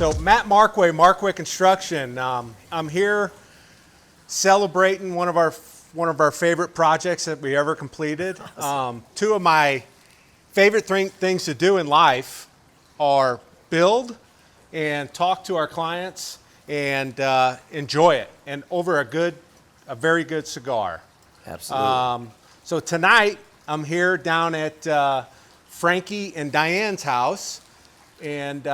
So Matt Markway, Markway Construction. I'm here celebrating one of our favorite projects that we ever completed. Two of my favorite things to do in life are build and talk to our clients and enjoy it, and over a very good cigar. Absolutely. So tonight I'm here down at Frankie and Diane's house, and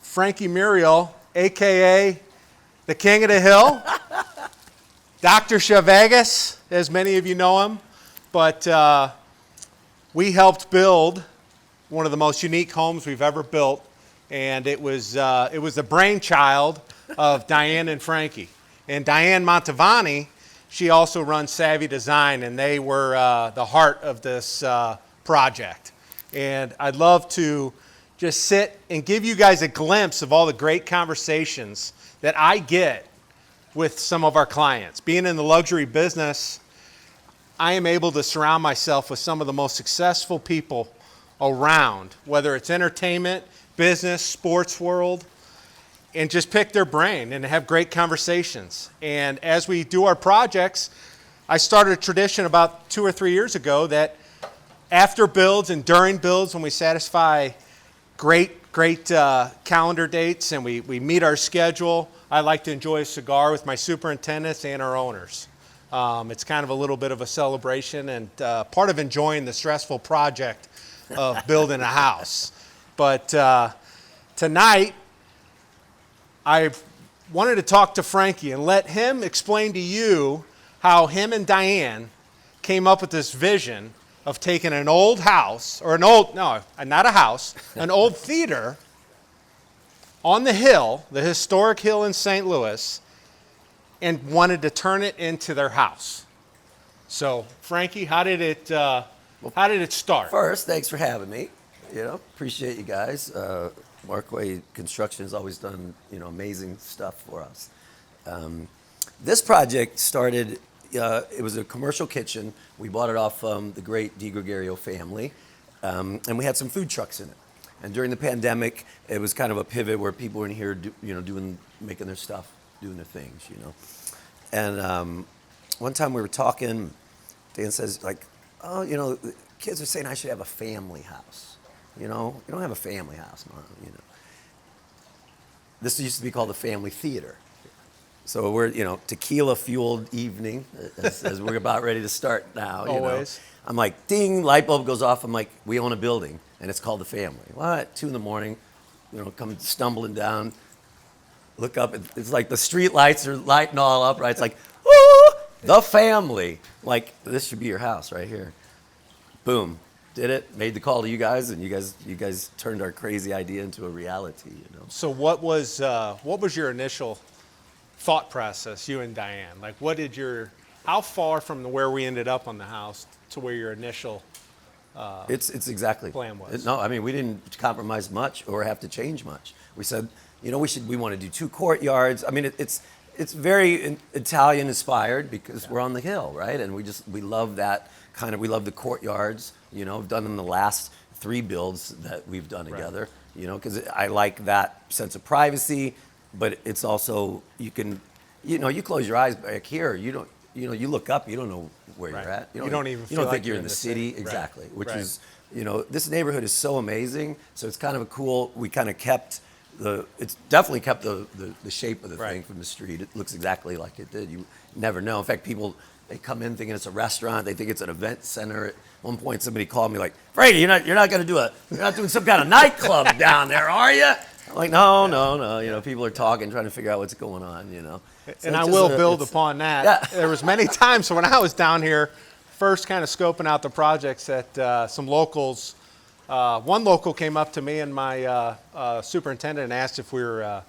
Frankie Muriel, aka the King of the Hill, Dr. Zhivegas, as many of you know him, but we helped build one of the most unique homes we've ever built, and it was the brainchild of Diane and Frankie. And Diane Montavani, she also runs Savvy Design, and they were the heart of this project. And I'd love to just sit and give you guys a glimpse of all the great conversations that I get with some of our clients. Being in the luxury business, I am able to surround myself with some of the most successful people around, whether it's entertainment, business, sports world, and just pick their brain and have great conversations. And as we do our projects, I started a tradition about 2 or 3 years ago that after builds and during builds, when we satisfy great calendar dates and we meet our schedule, I like to enjoy a cigar with my superintendents and our owners. It's kind of a little bit of a celebration and part of enjoying the stressful project of building a house. But tonight, I wanted to talk to Frankie and let him explain to you how him and Diane came up with this vision of taking an old house, or an old theater on the hill, the historic hill in St. Louis, and wanted to turn it into their house. So, Frankie, how did it start? First, thanks for having me. Appreciate you guys. Markway Construction has always done, amazing stuff for us. This project started, it was a commercial kitchen. We bought it off the great DiGregorio family, and we had some food trucks in it. And during the pandemic, it was kind of a pivot where people were in here, making their stuff, doing their things, And one time we were talking, Dan says, the kids are saying I should have a family house. You don't have a family house, Mom. This used to be called the family theater. So we're, tequila-fueled evening, as we're about ready to start now. Always. I'm like, ding, light bulb goes off. I'm like, we own a building, and it's called the family. What? 2 a.m, come stumbling down, look up. It's like the street lights are lighting all up, right? It's like, ooh, the family. Like, this should be your house right here. Boom. Did it, made the call to you guys, and you guys turned our crazy idea into a reality, So what was your initial thought process, you and Diane? Like, how far from where we ended up on the house to where your initial it's exactly plan was? We didn't compromise much or have to change much. We said, we want to do 2 courtyards. It's very Italian inspired because we're on the hill, right? And we love that we love the courtyards. I've done them the last 3 builds that we've done together, because I like that sense of privacy, but it's also, you can, you close your eyes back here, you look up, you don't know where you're at. You don't think you're in the city. Exactly. Right. Which is, this neighborhood is so amazing. So it's kind of we kind of kept it's definitely kept the shape of the thing from the street. It looks exactly like it did. You never know. In fact, people, they come in thinking it's a restaurant. They think it's an event center. At one point, somebody called me like, "Frankie, you're not doing some kind of nightclub down there, are you?" I'm like, no. People are talking, trying to figure out what's going on. So and I will build upon that. Yeah. There was many times when I was down here, first kind of scoping out the projects that some locals. One local came up to me and my superintendent and asked if we were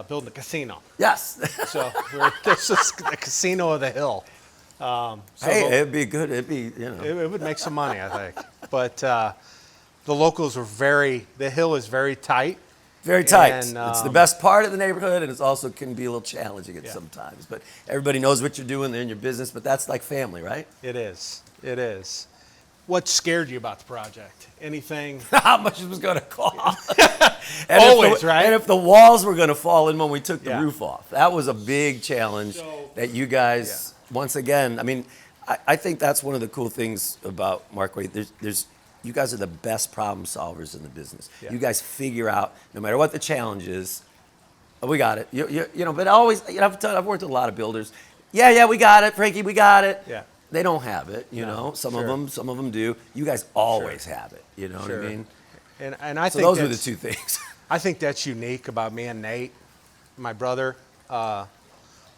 building a casino. Yes. So this is the casino of the hill. It'd be good. It would make some money, I think. But the locals were the hill is very tight. Very tight. And, it's the best part of the neighborhood, and it also can be a little challenging sometimes. But everybody knows what you're doing. They're in your business, but that's like family, right? It is. What scared you about the project? Anything? How much it was going to cost. Always, right? And if the walls were going to fall in when we took the Yeah. roof off, that was a big challenge that you guys, once again, I mean, I think that's one of the cool things about Markway. You guys are the best problem solvers in the business. Yeah. You guys figure out, no matter what the challenge is, oh, we got it. You know, but always, you know, I've worked with a lot of builders. Yeah, we got it, Frankie, we got it. Yeah. They don't have it, you know. Some of them do. You guys always have it. You know what I mean? And I So think those are the two things. I think that's unique about me and Nate, my brother.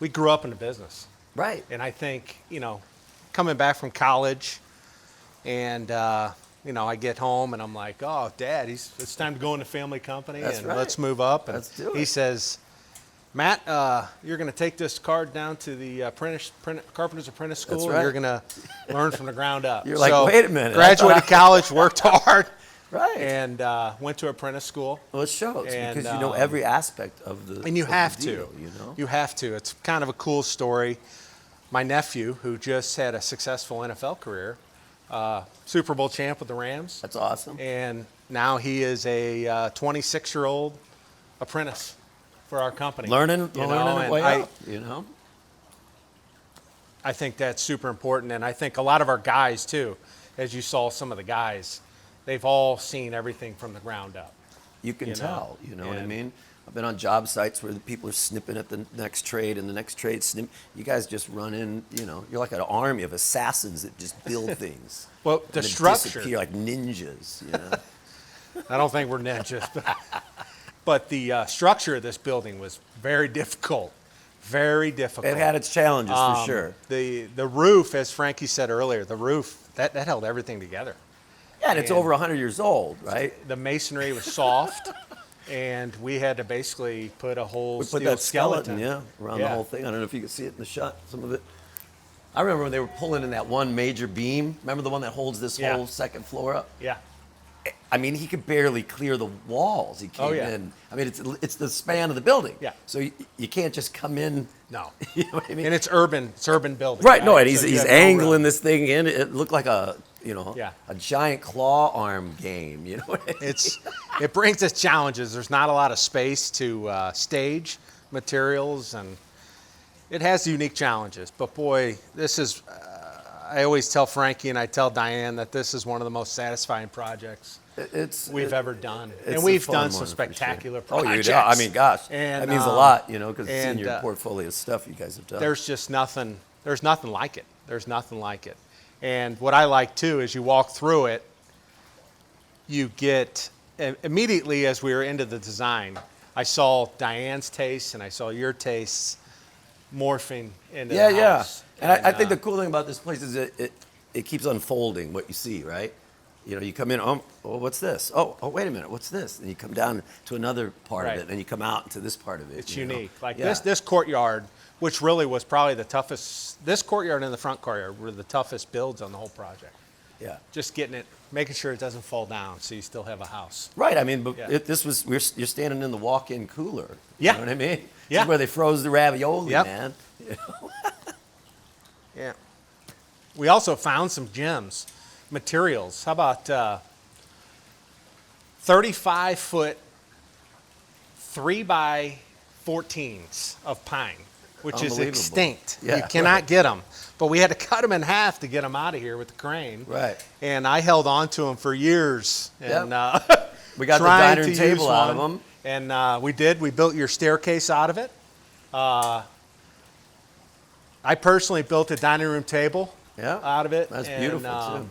We grew up in the business. Right. And I think, you know, coming back from college and, you know, I get home and I'm like, oh, Dad, it's time to go in the family company That's and right. let's move up. And Let's do he it. says, Matt, you're going to take this card down to the Carpenter's Apprentice School. That's And right. you're going to learn from the ground up. You're like, wait a minute. Graduated college, worked hard. Right. And went to apprentice school. Well, it shows And, because you know every aspect of the And you of the have deal, to. you know? You have to. It's kind of a cool story. My nephew, who just had a successful NFL career, Super Bowl champ with the Rams, That's awesome. and now he is a 26-year-old apprentice for our company. Learning and way up, you know? I think that's super important, and I think a lot of our guys too, as you saw some of the guys, they've all seen everything from the ground up. You can You know? tell, you know what I And- mean? I've been on job sites where the people are snipping at the next trade and the next trade snip. You guys just run in, you know, you're like an army of assassins that just build things. Well, And the then structure. disappear like ninjas, you know? I don't think we're ninjas, but the structure of this building was very difficult. Very difficult. It had its challenges for sure. The roof, as Frankie said earlier, the roof that held everything together. Yeah, and it's and- over 100 years old, right? The masonry was soft, and we had to basically put a whole We put steel that skeleton, yeah, around the Yeah. whole thing. I don't know if you can see it in the shot, some of it. I remember when they were pulling in that one major beam. Remember the one that holds this Yeah. whole second floor up? Yeah. I mean, he could barely clear the walls. He came Oh, yeah. in. I mean, it's the span of the building. Yeah. So you can't just come in. No. You know what I mean? And it's urban building. Right. No, and So you he's have no angling room. this thing in. It looked like a Yeah. a giant claw arm game. You know what I mean? It brings us challenges. There's not a lot of space to stage materials, and it has unique challenges. But boy, this is. I always tell Frankie and I tell Diane that this is one of the most satisfying projects we've ever done, it's and a we've fun done one, some for spectacular sure. projects. Oh, I mean, gosh, And, that means a lot, you know, because seeing and, your portfolio of stuff you guys have done. There's just nothing. There's nothing like it. There's nothing like it. And what I like too is you walk through it, you get immediately as we were into the design, I saw Diane's tastes and I saw your tastes morphing into the house. And I think the cool thing about this place is it keeps unfolding what you see, right? You know, you come in, oh, what's this? Oh, wait a minute, what's this? And you come down to another part Right. of it, and you come out to this part of it. It's you know? unique. Like Yeah. this courtyard, which really was probably the toughest. This courtyard and the front courtyard were the toughest builds on the whole project. Yeah. Just getting it, making sure it doesn't fall down, so you still have a house. Right. I mean, but Yeah. you're standing in the walk-in cooler. Yeah. You know what I mean? This Yeah. is where they froze the ravioli, Yep. man. Yeah. We also found some gems, materials. How about 35-foot 3x14s of pine, which is Unbelievable. extinct. Yeah, You cannot get them. But we had to cut them in half to get them out of here with the crane. Right. And I held on to them for years. And We got the trying dining to table use out of one. them. And we did. We built your staircase out of it. I personally built a dining room table Yeah. out of it. That's and, beautiful, too.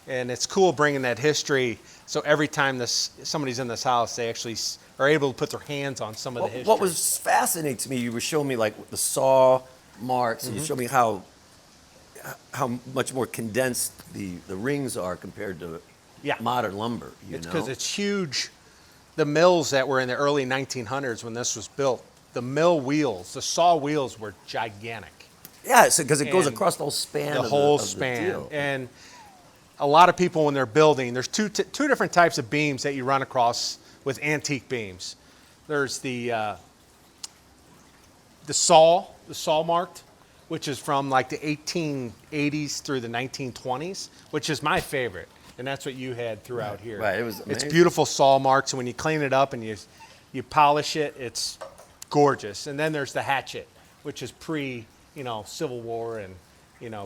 And it's cool bringing that history. So every time somebody's in this house, they actually are able to put their hands on some of the history. What was fascinating to me, you were showing me like the saw marks, and you showed me how much more condensed the rings are compared to Yeah. modern lumber. It's because it's huge. The mills that were in the early 1900s when this was built, the mill wheels, the saw wheels were gigantic. Yeah, because it goes And across the whole span. The of whole of the span. deal. And a lot of people when they're building, there's two different types of beams that you run across with antique beams. There's the saw marked, which is from like the 1880s through the 1920s, which is my favorite. And that's what you had throughout here. Right, it was It's amazing. beautiful saw marks, and when you clean it up and you You polish it, it's gorgeous. And then there's the hatchet, which is Civil War, and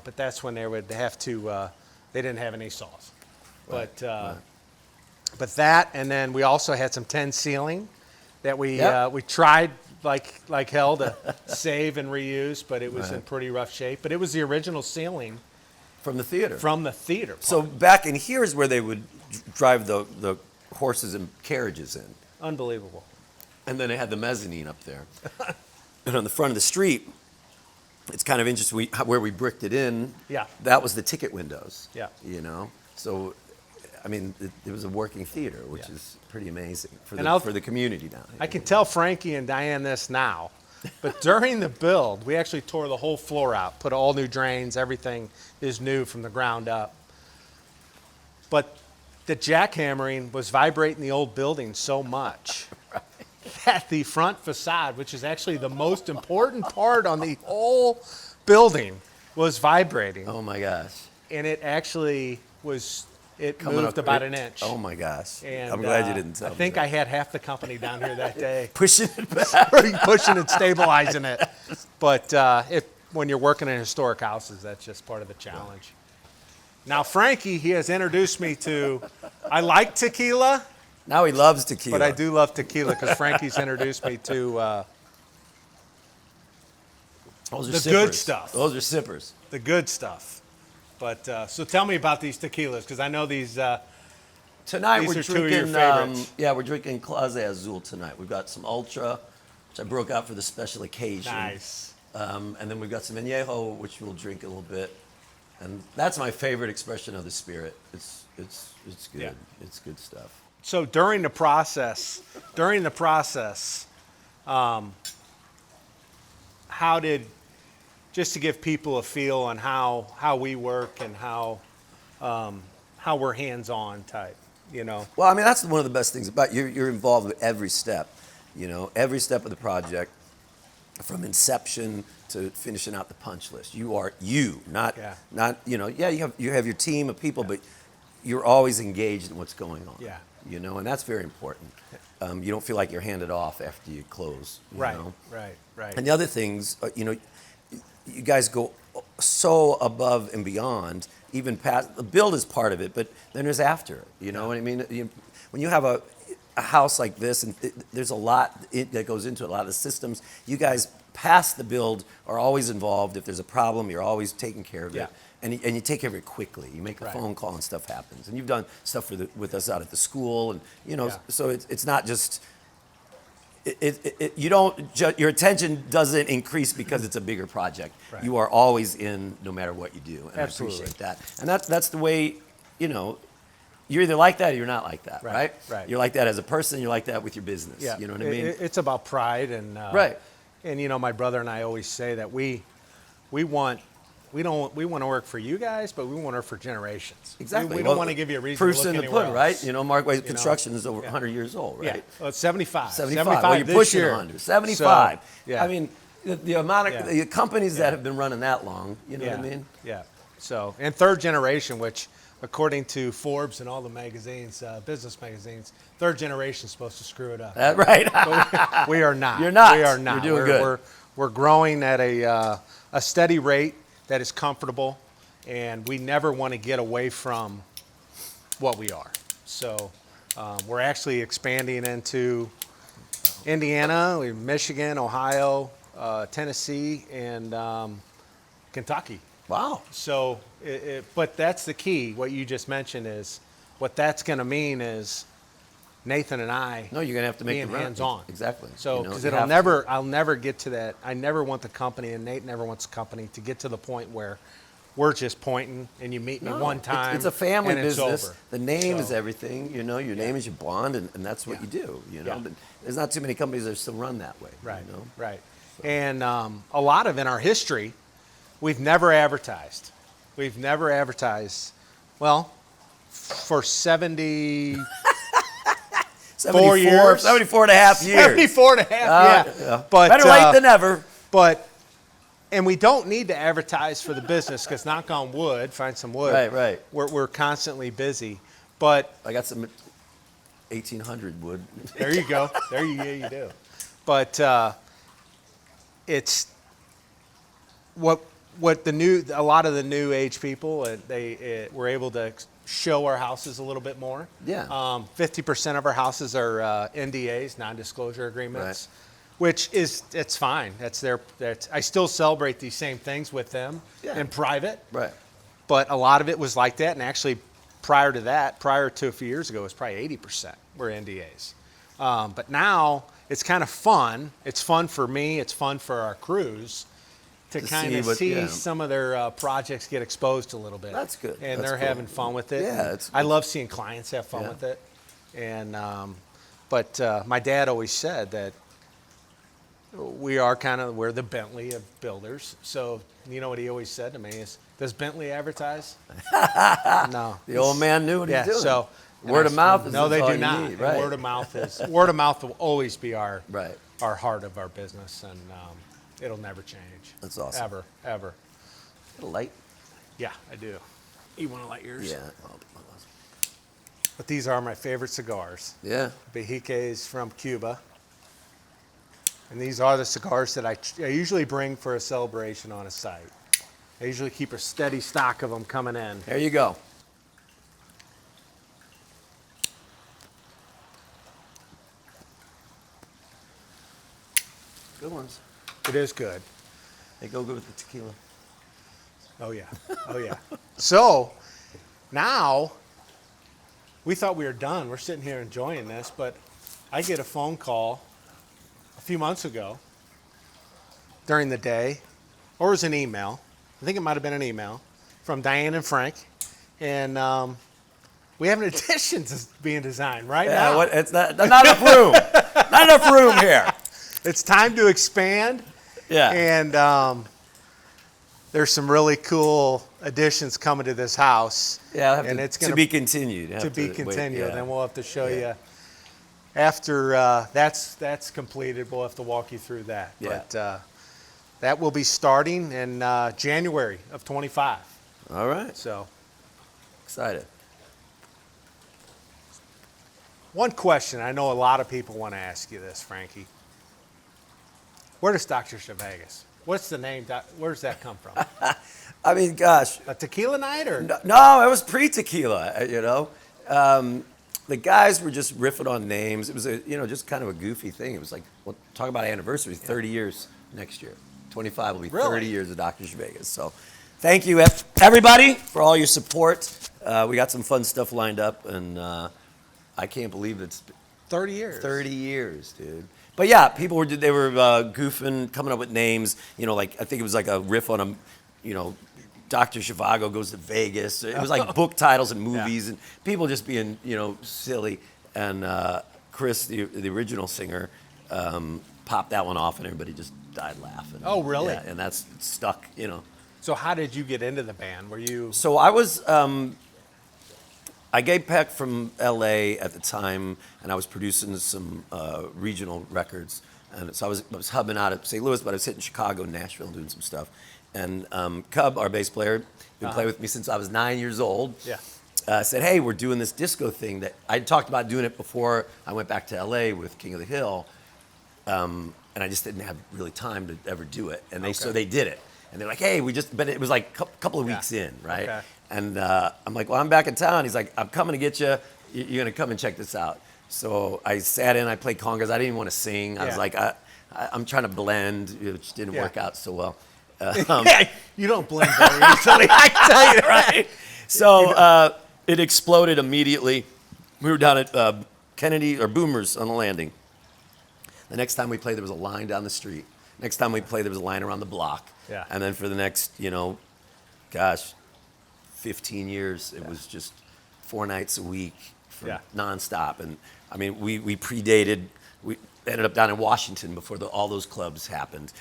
but that's when they would have to. They didn't have any saws, Right, but that, and then we also had some 10 ceiling that we Yep. we tried like hell to save and reuse, but it was in pretty rough shape. But it was the original ceiling From the theater. from the theater. So back in here is where they would drive the horses and carriages in. Unbelievable. And then they had the mezzanine up there. And on the front of the street, it's kind of interesting where we bricked it in. Yeah. That was the ticket windows. Yeah. So, I mean, it was a working theater, which Yeah. is pretty amazing for And the community down here. I can tell Frankie and Diane this now, but during the build, we actually tore the whole floor out, put all new drains, everything is new from the ground up. But the jackhammering was vibrating the old building so much that the front facade, which is actually the most important part on the whole building, was vibrating. Oh my gosh. And it actually it Coming moved up about great. an inch. Oh my gosh. And, I'm glad you didn't tell I me think that. I had half the company down here that day. Pushing it back. Pushing and stabilizing it. But when you're working in historic houses, that's just part of the challenge. Now, Frankie, he has introduced me to, I like tequila, Now he loves tequila. but I do love tequila because Frankie's introduced me to Those are the sippers. good stuff. Those are sippers. the good stuff. But so tell me about these tequilas, because I know these. Tonight These we're are two of your drinking. favorites. We're drinking Clase Azul tonight. We've got some Ultra, which I broke out for the special occasion. Nice. And then we've got some Añejo, which we'll drink a little bit. And that's my favorite expression of the spirit. It's good. Yeah. It's good stuff. So during the process, how did, just to give people a feel on how we work and how we're hands-on type, Well, I mean, that's one of the best things about you're involved with every step, every step of the project, from inception to finishing out the punch list. You are not you have your team of people, but you're always engaged in what's going on. Yeah. And that's very important. You don't feel like you're handed off after you close. You know? Right. And the other things, you guys go so above and beyond, even past, the build is part of it, but then there's after, what I mean? When you have a house like this, and there's a lot that goes into it, a lot of the systems, you guys past the build are always involved. If there's a problem, you're always taking care of it. Yeah. And you take care of it quickly. You make a Right. phone call and stuff happens. And you've done stuff with us out at the school, and Yeah. so it's not just you don't your attention doesn't increase because it's a bigger project. Right. You are always in no matter what you do, and Absolutely. I appreciate that. And that's the way you're either like that or you're not like that, right? Right. You're like that as a person. You're like that with your business. Yeah. You know what I mean? It's about pride and Right. And my brother and I always say that we want to work for you guys, but we want to work for generations. Exactly. We don't want to give you a reason Proof's to look in the anywhere pudding, else. right? Markway Construction is over 100 years old, right? Yeah. Well, it's 75. 75. Well, you're this pushing year. 100. 75. So, yeah. I mean, the amount of Yeah. the companies that have been running that long, you know yeah. what I mean? Yeah. So, and third generation, which according to Forbes and all the magazines, business magazines, third generation is supposed to screw it up. Right. But we are not. You're not. We are not. You're doing good. We're growing at a steady rate that is comfortable, and we never want to get away from what we are. So we're actually expanding into Indiana, Michigan, Ohio, Tennessee, and Kentucky. Wow. So, but that's the key. What you just mentioned is what that's going to mean is Nathan and I. No, you're gonna have to make being the run. hands-on. Exactly. So, because you have I'll never get to that. I never want the company, and Nate never wants the company to get to the point where we're just pointing and you meet me No, one time. It's a family and it's business. over. The name is So, everything. Your name is your bond, and that's what Yeah. you do. Yeah. But there's not too many companies that still run that way. Right. You know? Right. And a lot of in our history, we've never advertised. We've never advertised. Well, for 74 years. 74 and a half years. 74 and a half, yeah. But, better late than never. And we don't need to advertise for the business because, knock on wood, find some wood. Right. We're constantly busy. But I got some. 1800 wood. There you go. You do. But it's what a lot of the new age people they were able to show our houses a little bit more. Yeah. 50% of our houses are NDAs, non-disclosure agreements, which it's fine. I still celebrate these same things with them in private. Right. But a lot of it was like that, and actually prior to a few years ago, it was probably 80% were NDAs. But now it's kind of fun. It's fun for me. It's fun for our crews to kind of see some of their projects get exposed a little bit. That's good. And That's they're cool. having fun with it. Yeah, I love seeing clients have fun with it. And but my dad always said that we're the Bentley of builders. So you know what he always said to me is, does Bentley advertise? No. The old man knew what he was doing. So word of mouth is no, they all do you not. need, right? Word of mouth will always be our heart of our business, and it'll never change. That's awesome. Ever. A light? Yeah, I do. You want to light yours? Yeah. But these are my favorite cigars. Yeah. Zhivegas from Cuba. And these are the cigars that I usually bring for a celebration on a site. I usually keep a steady stock of them coming in. There you go. Good ones. It is good. They go good with the tequila. Oh, yeah. Oh, yeah. So now we thought we were done. We're sitting here enjoying this, but I get a phone call a few months ago during the day, or it was an email. I think it might have been an email from Diane and Frank. And we have an addition to being designed right now. It's not enough room. Not enough room here. It's time to expand. Yeah. And there's some really cool additions coming to this house. Yeah, and it's going to be continued. To be continued. Wait, And we'll have to show you after that's completed. We'll have to walk you through that. Yeah. But that will be starting in January of 25. All right. So excited. One question I know a lot of people want to ask you this, Frankie. Where does Dr. Zhivegas? What's the name? Where does that come from? I mean, gosh. A tequila night or? No, it was pre-tequila, you know. The guys were just riffing on names. It was just kind of a goofy thing. It was like, well, talk about anniversary, 30 years next year. 25 will be 30 years of Dr. Zhivegas. So thank you, everybody, for all your support. We got some fun stuff lined up, and I can't believe it's 30 years. 30 years, dude. But yeah, people were goofing, coming up with names. Like I think it was like a riff on Dr. Zhivago goes to Vegas. It was like book titles and movies, and people just being silly. And Chris, the original singer, popped that one off, and everybody just died laughing. Oh, really? Yeah, and that's stuck. So how did you get into the band? Were you? So I was. I gave Peck from L.A. at the time, and I was producing some regional records. And so I was hubbing out at St. Louis, but I was hitting Chicago and Nashville doing some stuff. And Cub, our bass player, been playing with me since I was 9 years old. Yeah. Said, hey, we're doing this disco thing that I talked about doing it before I went back to L.A. with King of the Hill. And I just didn't have really time to ever do it. And so they did it. And they're like, hey, but it was like a couple of weeks in, right? Okay. And I'm like, well, I'm back in town. He's like, I'm coming to get you. You're going to come and check this out. So I sat in, I played congas. I didn't even want to sing. I was like, I'm trying to blend, which didn't work out so well. You don't blend very easily, I tell you, right? So it exploded immediately. We were down at Kennedy or Boomers on the Landing. The next time we played, there was a line down the street. Next time we played, there was a line around the block. Yeah. And then for the next, 15 years, it was just 4 nights a week for nonstop. And I mean, we predated. We ended up down in Washington before all those clubs happened.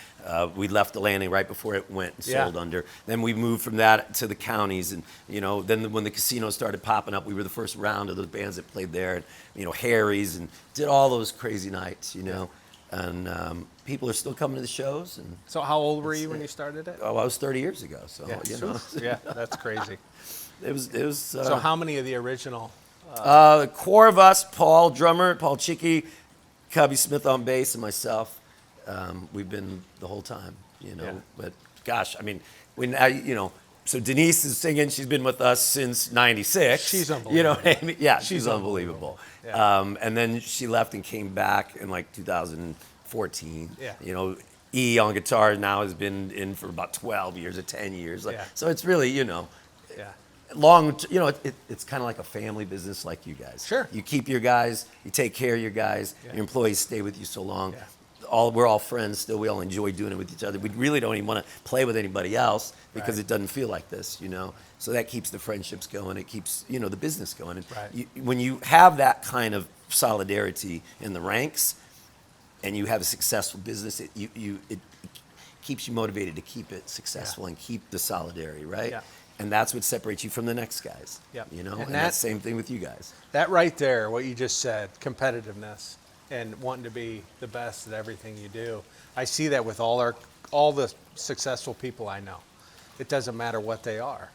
We left the Landing right before it went and sold under. Then we moved from that to the counties, and then when the casinos started popping up, we were the first round of those bands that played there, and Harry's, and did all those crazy nights, and people are still coming to the shows. And so how old were you when you started it? Oh, I was 30 years ago. So yeah, that's crazy. It was. So how many of the original The core of us: Paul, drummer; Paul Chicky, Cubby Smith on bass, and myself. We've been the whole time, Yeah. But gosh, I mean, so Denise is singing. She's been with us since '96. She's unbelievable. You know what I mean? Yeah, she's unbelievable. unbelievable. Yeah. And then she left and came back in like 2014. Yeah. E on guitar now has been in for about 12 years or 10 years. Yeah. So it's really, Yeah. it's kind of like a family business like you guys. Sure. You keep your guys, you take care of your guys, Yeah. your employees stay with you so long. Yeah. We're all friends still. We all enjoy doing it with each other. We really don't even want to play with anybody else because Right. it doesn't feel like this, So that keeps the friendships going. It keeps, the business going. And Right. when you have that kind of solidarity in the ranks and you have a successful business, it keeps you motivated to keep it successful and keep the solidarity, right? Yeah. And that's what separates you from the next guys, Yep. And And that's the same thing with you guys. That right there, what you just said, competitiveness and wanting to be the best at everything you do. I see that with all the successful people I know. It doesn't matter what they are.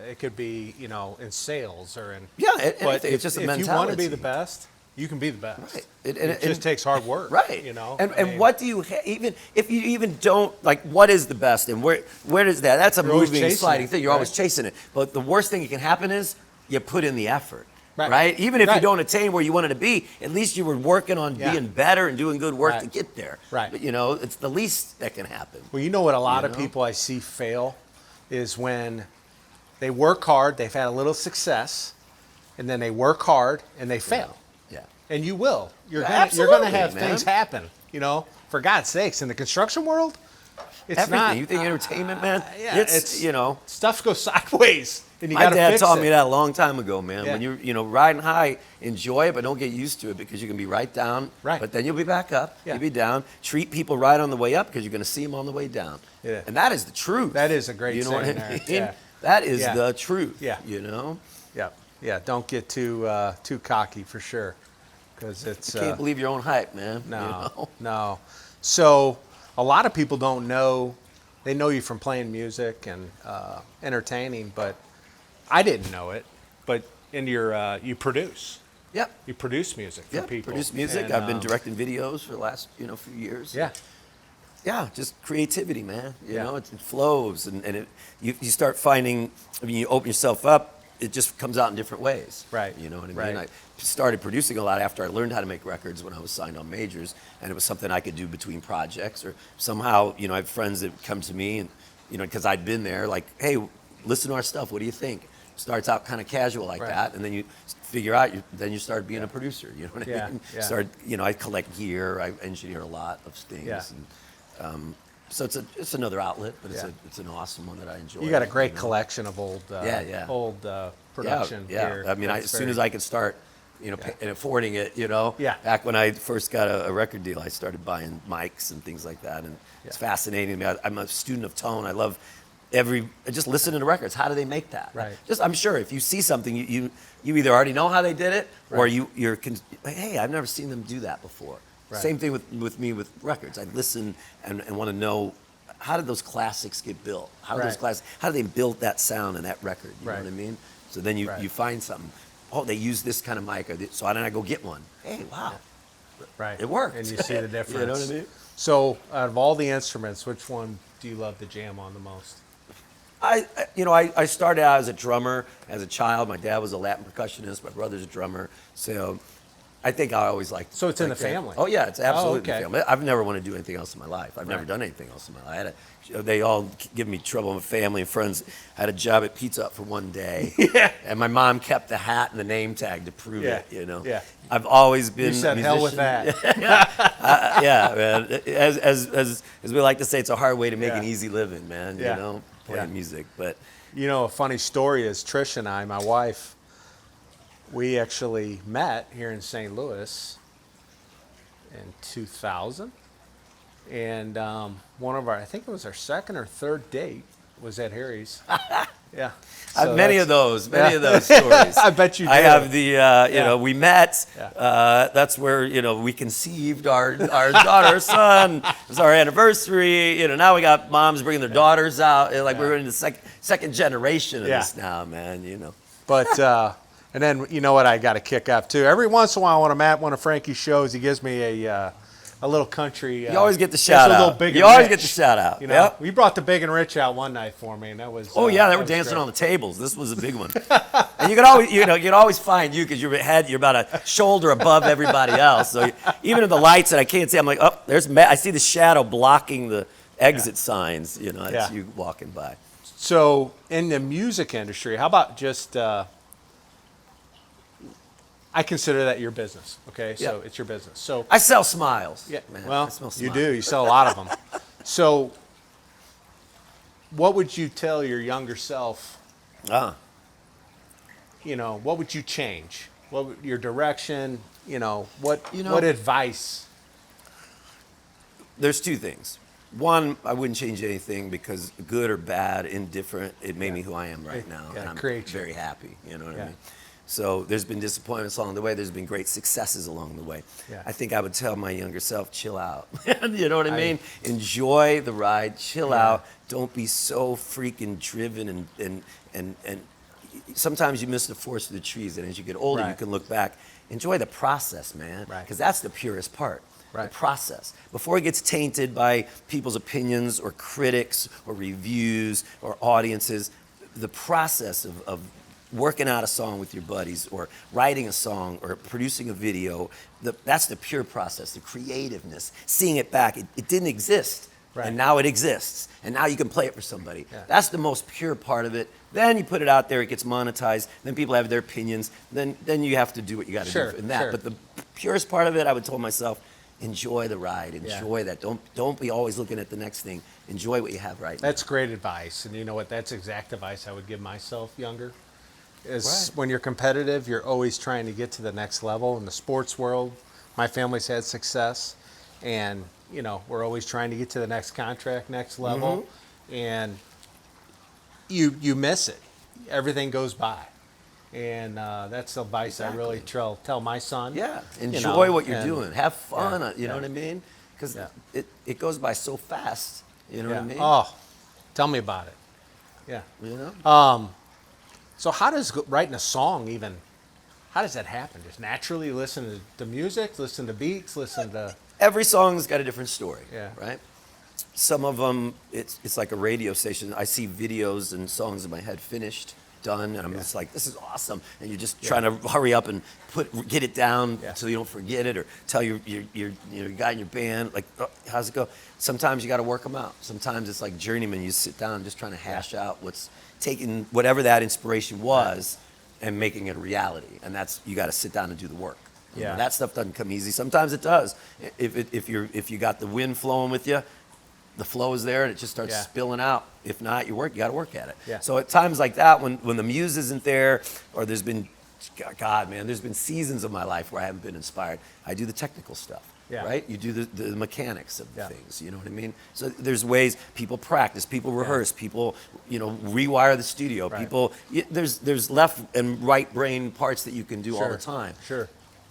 It could be, in sales or in. Yeah, But it's just a mentality. if you want to be the best, you can be the best. Right. It just takes hard work. Right. And What do you even if you even don't like what is the best and where does that? That's a You're always moving, chasing sliding it, thing. You're always right? chasing it. But the worst thing that can happen is you put in the effort. Right. Right? Even if you Right. don't attain where you wanted to be, at least you were working on Yeah. being better and doing good work Right. to get there. Right. But it's the least that can happen. Well, you know what a lot of know? people I see fail is when they work hard, they've had a little success, and then they work hard and they fail. Yeah. And you will. You're Yeah, gonna have absolutely, man. things happen. For God's sakes, in the construction world, it's Everything. not. You think entertainment, man? Yeah, it's stuff goes sideways, and you My gotta dad fix taught it. me that a long time ago, man. Yeah. When you're riding high, enjoy it, but don't get used to it because you can be right down. Right. But then you'll be back up. Yeah. You'll be down. Treat people right on the way up because you're going to see them on the way down. Yeah. And that is the truth. That is a great You know what I saying there. mean? Yeah. That is Yeah. the truth. Yeah. Yeah. Don't get too cocky for sure, because it's. You can't believe your own hype, man. No, no. So a lot of people don't know. They know you from playing music and entertaining, but I didn't know it. But you produce. Yep. You produce music for Yeah, people. produce music. And, I've been directing videos for the last few years. Yeah. Yeah, just creativity, man. You Yeah. know, it flows, and you start finding. I mean, you open yourself up, it just comes out in different ways. Right. You know what I mean? Right. I started producing a lot after I learned how to make records when I was signed on majors, and it was something I could do between projects, or somehow, I have friends that come to me, and because I'd been there, like, hey, listen to our stuff. What do you think? Starts out kind of casual like Right. that, and then you figure out. Then you start being a producer. You know what Yeah, I mean? yeah. Start. I collect gear. I engineer a lot of things. Yeah. And, so it's another outlet, but Yeah. it's an awesome one that I enjoy. You got a great know? collection of old production Yeah. here. I mean, as soon as I could start, and affording it, Yeah. Back when I first got a record deal, I started buying mics and things like that, and it's Yeah. fascinating to me. I'm a student of tone. I love just listening to records. How do they make that? Right. I'm sure if you see something, you either already know how they did it, or Right. you're hey, I've never seen them do that before. Right. Same thing with me with records. I listen and want to know, how did those classics get built? How did Right. how did they build that sound and that record? You Right. know what I mean? So then Right. you find something. Oh, they use this kind of mic, so then I go get one. Hey, wow, Right. it worked. And you see the difference. You know what I mean? So, out of all the instruments, which one do you love to jam on the most? I started out as a drummer as a child. My dad was a Latin percussionist. My brother's a drummer. So I think I always liked. So it's in like the that. family? Oh yeah, it's absolutely okay. in the family. I've never wanted to do anything else in my life. I've never Right. done anything else in my life. They all give me trouble. My family and friends. I had a job at Pizza Hut for one day. Yeah. And my mom kept the hat and the name tag to prove Yeah. it. Yeah. I've always been. You said a hell with musician. that. Yeah, man. As we like to say, it's a hard way to make Yeah. an easy living, man. Yeah. Playing Yeah. music, but. A funny story is Trish and I, my wife, we actually met here in St. Louis in 2000. And I think it was our second or third date was at Harry's. Yeah. I have So many that's- of those, many yeah. of those stories. I bet you do. I have the, Yeah. we met. Yeah. That's where, we conceived our daughter, our son. It was our anniversary. Now we got moms bringing their daughters out. Like we're in the second generation of Yeah. this now, man. But And then you know what I got to kick up too. Every once in a while, when I'm at one of Frankie's shows, he gives me a little country. You always get the shout out. Big you and always rich. get the shout out. You know, Yep. we brought the Big and Rich out one night for me, and that was. Oh yeah, they were dancing on the tables. This was a big one. And you could always, you could always find you because you're about a shoulder above everybody else. So even in the lights that I can't see, I'm like, oh, there's Matt. I see the shadow blocking the exit signs. You know, it's you walking by. So in the music industry, how about just? I consider that your business. Okay, so it's your business. So I sell smiles. yeah, man. well, I sell you smiles. do. You sell a lot of them. So, what would you tell your younger self? You know, what would you change? What would, your direction? You know, what advice? There's two things. One, I wouldn't change anything because good or bad, indifferent, it made me who I am right now, and I'm very happy. You know what I mean? So there's been disappointments along the way. There's been great successes along the way. Yeah. I think I would tell my younger self, chill out. You know what I mean? Enjoy the ride. Chill out. Don't be so freaking driven and sometimes you miss the forest of the trees. And as you get older, you can look back. Enjoy the process, man. Because that's the purest part. The process. Before it gets tainted by people's opinions or critics or reviews or audiences, the process of working out a song with your buddies or writing a song or producing a video, that's the pure process, the creativeness, seeing it back. It didn't exist, and now it exists, and now you can play it for somebody. That's the most pure part of it. Then you put it out there, it gets monetized, then people have their opinions, then you have to do what you got to do in that. But the purest part of it, I would tell myself, enjoy the ride, enjoy that. Don't be always looking at the next thing. Enjoy what you have right now. That's great advice, and you know what? That's exact advice I would give myself younger. Is when you're competitive, you're always trying to get to the next level. In the sports world, my family's had success, and you know we're always trying to get to the next contract, next level, and you miss it. Everything goes by, and that's the advice I really tell my son. Yeah, enjoy what you're doing. Have fun. You know what I mean? Because it goes by so fast. You know what I mean? Oh, tell me about it. Yeah. You know. So how does writing a song even, how does that happen? Just naturally listen to music, listen to beats, listen to... Every song's got a different story, right? Some of them, it's like a radio station. I see videos and songs in my head finished, done, and I'm just like, this is awesome. And you're just trying to hurry up and get it down so you don't forget it, or tell your guy in your band, like, oh, how's it go? Sometimes you got to work them out. Sometimes it's like journeyman. You sit down just trying to hash out what's taking whatever that inspiration was and making it a reality. And that's, you got to sit down and do the work. You know, that stuff doesn't come easy. Sometimes it does. If you got the wind flowing with you, the flow is there and it just starts spilling out. If not, you got to work at it. Yeah. So at times like that, when the muse isn't there, or there's been, God, man, there's been seasons of my life where I haven't been inspired. I do the technical stuff. Right? You do the mechanics of things, you know what I mean? So there's ways people practice, people rehearse, people, rewire the studio, people, there's left and right brain parts that you can do all the time.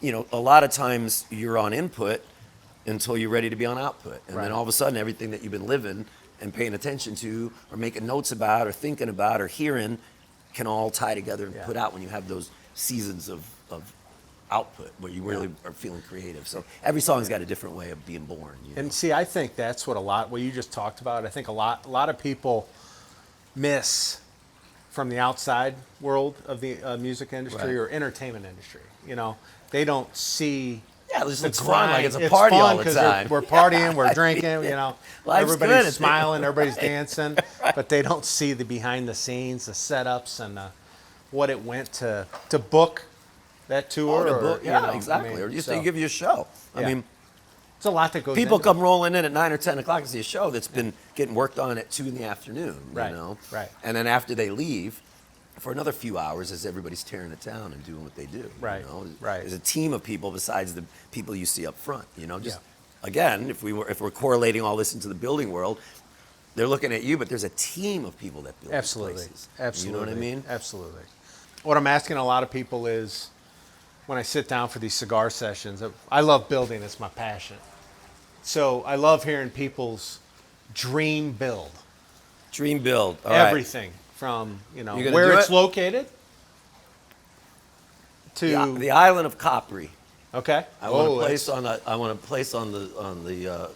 A lot of times you're on input until you're ready to be on output. And then all of a sudden everything that you've been living and paying attention to or making notes about or thinking about or hearing can all tie together and put out when you have those seasons of output where you really are feeling creative. So every song's got a different way of being born. And see, I think that's what what you just talked about. I think a lot of people miss from the outside world of the music industry or entertainment industry. They don't see. Yeah, it's fun. Like it's a party all the time. We're partying, we're drinking. Everybody's good. smiling, everybody's dancing, but they don't see the behind the scenes, the setups, and what it went to book that tour. Exactly. Or just to give you a show. I mean, it's a lot that goes. People come rolling in at 9 or 10 o'clock to see a show that's been getting worked on at 2 in the afternoon. Right. You know? Right. And then after they leave, for another few hours, as everybody's tearing it down and doing what they do. Right. Right. There's a team of people besides the people you see up front. Again, if we're correlating all this into the building world, they're looking at you, but there's a team of people that build these places. Absolutely. You know what I mean? Absolutely. What I'm asking a lot of people is, when I sit down for these cigar sessions, I love building. It's my passion. So I love hearing people's dream build. Dream build. All Everything from, where it's located to the island of Capri. Okay. I want to place on the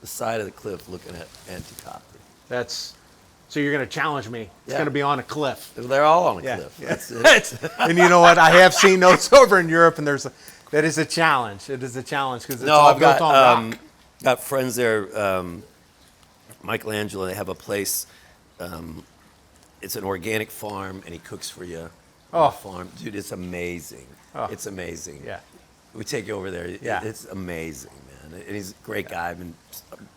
side of the cliff looking at Anti-Capri. That's so you're going to challenge me. It's Yeah. going to be on a cliff. They're all on a Yeah. cliff. Yeah. That's it. And you know what? I have seen those over in Europe, and that is a challenge. It is a challenge because it's No, all I've built on rock. got friends there. Michelangelo, they have a place. It's an organic farm, and he cooks for you. on Oh. the farm, dude, it's amazing. Oh. It's amazing. Yeah. We take you over there. Yeah. It's amazing, man. And he's a great guy. I've been,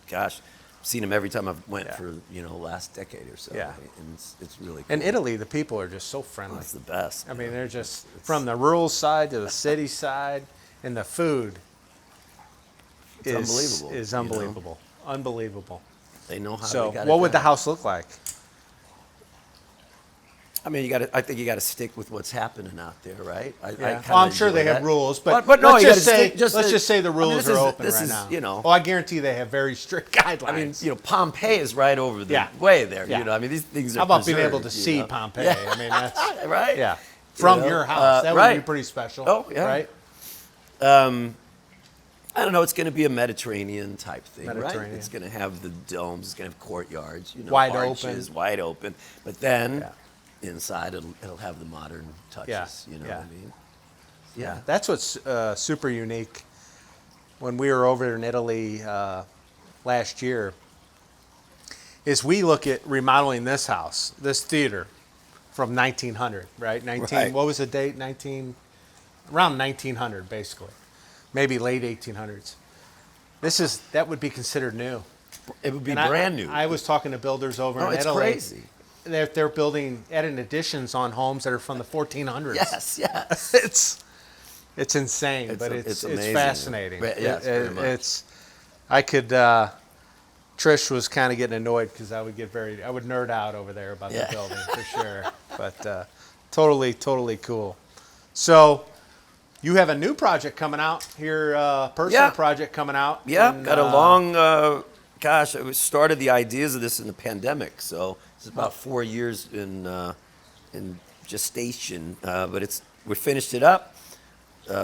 gosh, seen him every time I've went Yeah. for last decade or so. Yeah. And it's really cool. In Italy, the people are just so friendly. It's the best. I mean, they're just from the rural side to the city side, and the food It's unbelievable, is you know? unbelievable. Unbelievable. They know how. So, they got what it would the done. house look like? I mean, I think you got to stick with what's happening out there, right? I Yeah. kinda Well, I'm sure enjoy they have that. rules, but no, let's you gotta just say stick- just let's the- just say the I mean, rules this are is- open this right is, now. Oh, I guarantee they have very strict guidelines. I mean, Pompeii is right over the Yeah. way there. Yeah. I mean, these things are. How about being able to preserved, see know? Pompeii? Yeah. I mean, that's Right? yeah. From know, your house, that would be right. pretty special. Oh, yeah. Right? I don't know. It's going to be a Mediterranean type thing, right? Mediterranean. It's going to have the domes. It's going to have courtyards. Wide arches, open. wide open. But then Yeah. inside, it'll have the modern touches. Yeah. You know Yeah. what I mean? Yeah. That's what's super unique. When we were over in Italy last year, is we look at remodeling this house, this theater, from 1900, right? Right. What was the date? Around 1900, basically, maybe late 1800s. That would be considered new. It would be And brand new. I was talking to builders over No, in it's Italy. crazy. They're building, adding additions on homes that are from the 1400s. Yes. It's insane, but it's it's amazing. fascinating. Yes, very much. Trish was kind of getting annoyed because I would nerd out over there about Yeah. the building for sure. But totally cool. So you have a new project coming out here, personal Yeah. project coming out. Yeah, in, got a long, I started the ideas of this in the pandemic, so it's about 4 years in gestation, but we finished it up.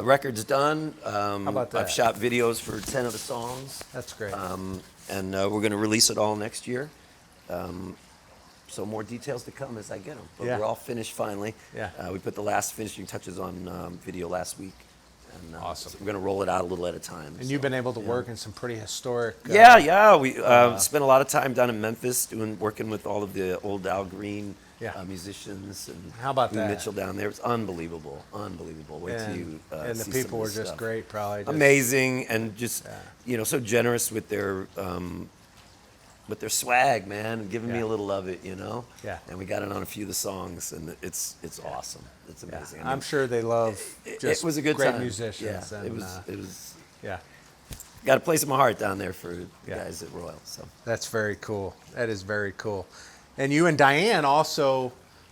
Record's done. How about that? I've shot videos for 10 of the songs, That's great. and we're going to release it all next year. So more details to come as I get them. But Yeah. we're all finished finally. Yeah. We put the last finishing touches on video last week. And, Awesome. so we're going to roll it out a little at a time. And you've been able to work in some pretty historic. Yeah. We spent a lot of time down in Memphis working with all of the old Al Green Yeah. musicians and How about Lou that? Mitchell down there. It's unbelievable. Wait till you And the see people some were of this just stuff. great, probably. Just, Amazing and just so generous with their swag, man, and giving me Yeah. a little of it, Yeah. And we got it on a few of the songs, and it's awesome. It's Yeah. amazing. I'm sure they love just it was a good great time. musicians. Yeah, and, it was. yeah, Got a place in my heart down there for the Yeah. guys at Royal. So that's very cool. That is very cool. And you and Diane also,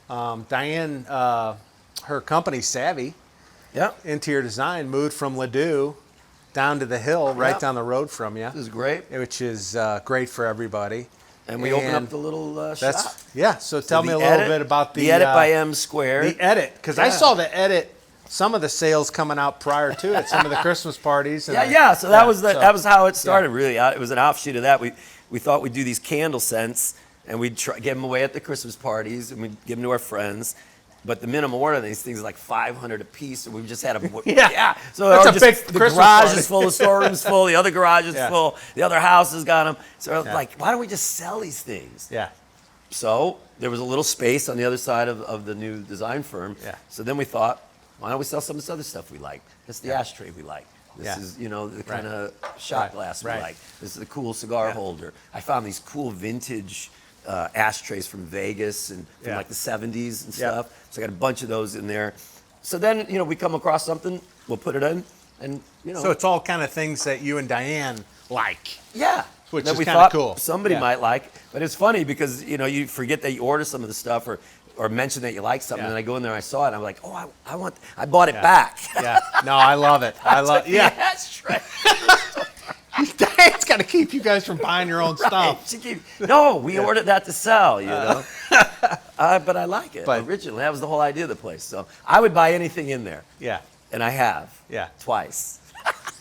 Diane, her company Savvy yeah, Interior Design moved from Ladue down to the hill right Yeah. down the road from you, this is great. which is great for everybody. And we opened up the little That's shop. yeah. So tell me the a little edit- bit about the edit by M Square. the edit, because I Yeah. saw the edit. Some of the sales coming out prior to it, some of the Christmas parties. And Yeah. So that was so- that was how it started. Really, it was an offshoot of that. We thought we'd do these candle scents and we'd give them away at the Christmas parties and we'd give them to our friends. But the minimum order of these things is like 500 a piece, and we just had them. Yeah. So That's our a big the Christmas garage party. is full, the storeroom's full, the other garage is Yeah. full, the other house has got them. So we're Yeah. like, why don't we just sell these things? Yeah. So there was a little space on the other side of the new design firm. Yeah. So then we thought, why don't we sell some of this other stuff we like? This is the ashtray we like. This Yeah. is, the Right. kind of shot Right. glass Right. we like. This is the cool cigar holder. I found these cool vintage ashtrays from Vegas and from Yeah. like the 70s and Yeah. stuff. So I got a bunch of those in there. So then, we come across something, we'll put it in, and So it's all kind of things that you and Diane like. yeah. Which that is we kinda thought cool. somebody Yeah. might like. But it's funny because, you forget that you order some of the stuff or mention that you like something, Yeah. and I go in there and I saw it, and I'm like, oh, I bought it Yeah. back. Yeah. No, I love it. I love. The Yeah. ashtray. Diane's got to keep you guys from buying your own stuff. No, we ordered that to sell, you know. But I like it. But- originally, that was the whole idea of the place. So I would buy anything in there. Yeah. And I have. Yeah. Twice.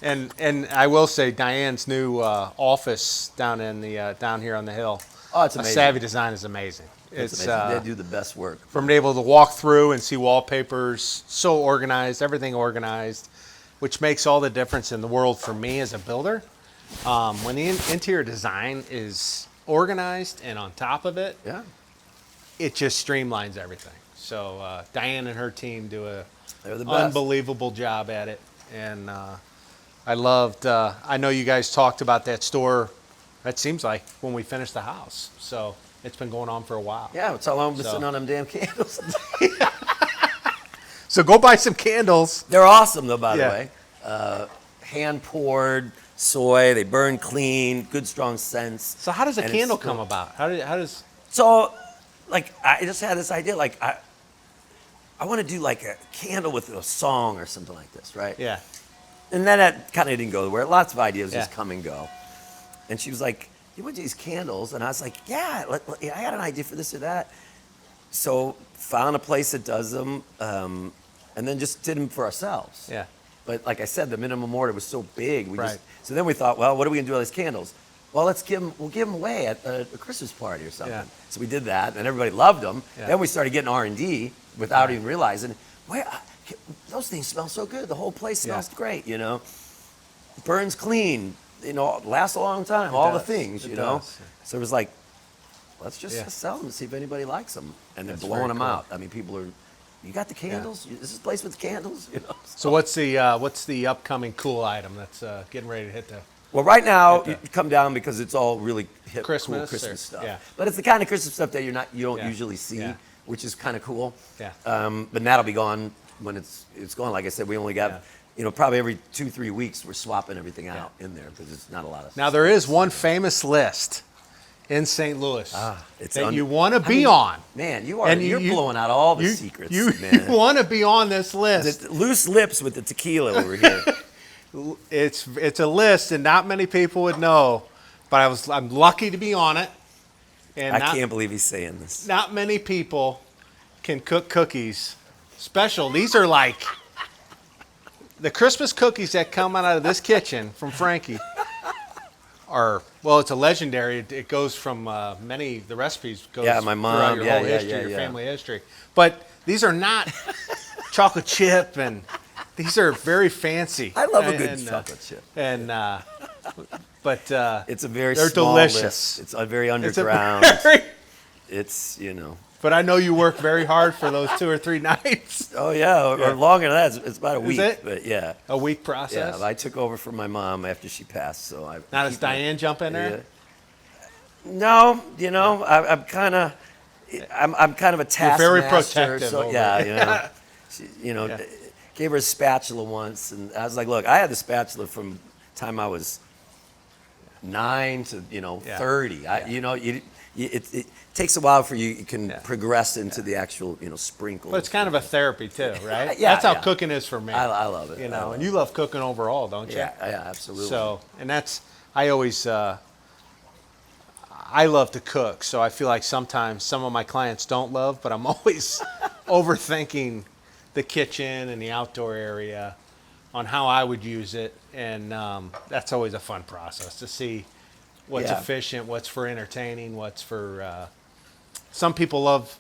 And I will say Diane's new office down here on the hill. Oh, it's amazing. Savvy Design is amazing. It's amazing. They do the best work. From being able to walk through and see wallpapers, so organized, everything organized, which makes all the difference in the world for me as a builder. When the interior design is organized and on top of it, Yeah. it just streamlines everything. So Diane and her team do They're the an best. unbelievable job at it. And I loved, I know you guys talked about that store, that seems like when we finished the house. So it's been going on for a while. Yeah, it's how long I've been So- sitting on them damn candles. So go buy some candles. They're awesome, though, by the Yeah. way. Hand poured soy. They burn clean. Good, strong scents. So how does a And candle it's come still- about? How does So, like, I just had this idea. Like, I want to do like a candle with a song or something like this, right? yeah. And then that kind of didn't go where lots of ideas just Yeah. come and go. And she was like, "You want these candles?" And I was like, "Yeah, I got an idea for this or that." So found a place that does them, and then just did them for ourselves. Yeah. But like I said, the minimum order was so big. Right. So then we thought, well, what are we gonna do with these candles? Well, we'll give them away at a Christmas party or something. Yeah. So we did that, and everybody loved them. Yeah. Then we started getting R&D without Right. even realizing, those things smell so good. The whole place smells great, you know. Burns clean, you know, lasts a long time. All the does. things, It you know. does. So it was like, let's just Yeah. sell them and see if anybody likes them, and they're That's blowing very them cool. out. I mean, people are. You got the candles? Is this place with candles? You know. So what's the upcoming cool item that's getting ready to hit the? Well, right now Okay. you come down because it's all really hip, Christmas cool Christmas or- stuff. yeah. But it's the kind of Christmas stuff that you don't Yeah. usually see, Yeah. which is kind of cool. Yeah. But that'll be gone when it's gone. Like I said, we only got, Yeah. you know, probably every 2-3 weeks we're swapping everything out in there because it's not a lot of. Now there is one famous list in St. Louis it's that un- you want to I be mean, on. Man, you're you- blowing out all the You, secrets, you man. want to be on this list. The loose lips with the tequila over here. It's a list, and not many people would know, but I'm lucky to be on it. And I can't believe he's saying this. Not many people can cook cookies special. These are like the Christmas cookies that come out of this kitchen from Frankie are, well, it's a legendary. It goes from the recipes goes Yeah, my mom, throughout your yeah, whole yeah, history, yeah, your yeah. family history. But these are not chocolate chip, and these are very fancy. I love a good And, chocolate chip. And but It's a very they're small delicious. list. It's a very it's a underground. very- It's, you know. But I know you work very hard for those 2 or 3 nights. Oh, yeah, or Yeah. longer than that. It's about a week. it? But yeah. A week process. Yeah, I took over from my mom after she passed. So I. Now does keep my- Diane jump in there? Yeah. No, you know, I'm kind of a taskmaster. very protective So over yeah, it. you know, Yeah. gave her a spatula once, and I was like, look, I had the spatula from time I was 9 to Yeah. 30. Yeah. It takes a while for you can Yeah. progress into the actual sprinkles. But it's kind of a therapy too, right? Yeah, That's how yeah. cooking is for me. I love it. You I know, love and it. you love cooking overall, don't you? Yeah, absolutely. So, and I always, I love to cook. So I feel like sometimes some of my clients don't love, but I'm always overthinking the kitchen and the outdoor area on how I would use it. And that's always a fun process to see what's Yeah. efficient, what's for entertaining, what's for, some people love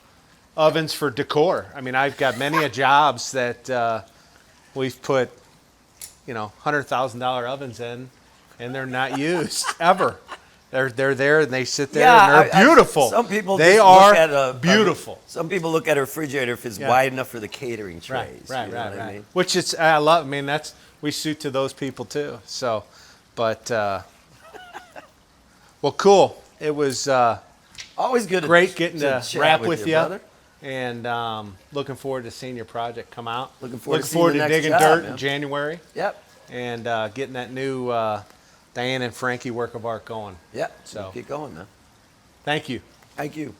ovens for decor. I mean, I've got many a jobs that we've put, $100,000 ovens in, and they're not used ever. They're there and they sit there and they're beautiful. Some people they just are look at beautiful. Some people look at a refrigerator if it's Yeah. wide enough for the catering Right, trays. right, you know right, what right. I mean? Which it's I love. I mean, we suit to those people too. So, but well, cool. It was Always good. great getting to chat rap with you, you, brother. and looking forward to seeing your project come out. Looking forward to seeing the next digging job, dirt man. in January Yep. and getting that new Diane and Frankie work of art going. Yep. So- Keep going, man. Thank you. Thank you.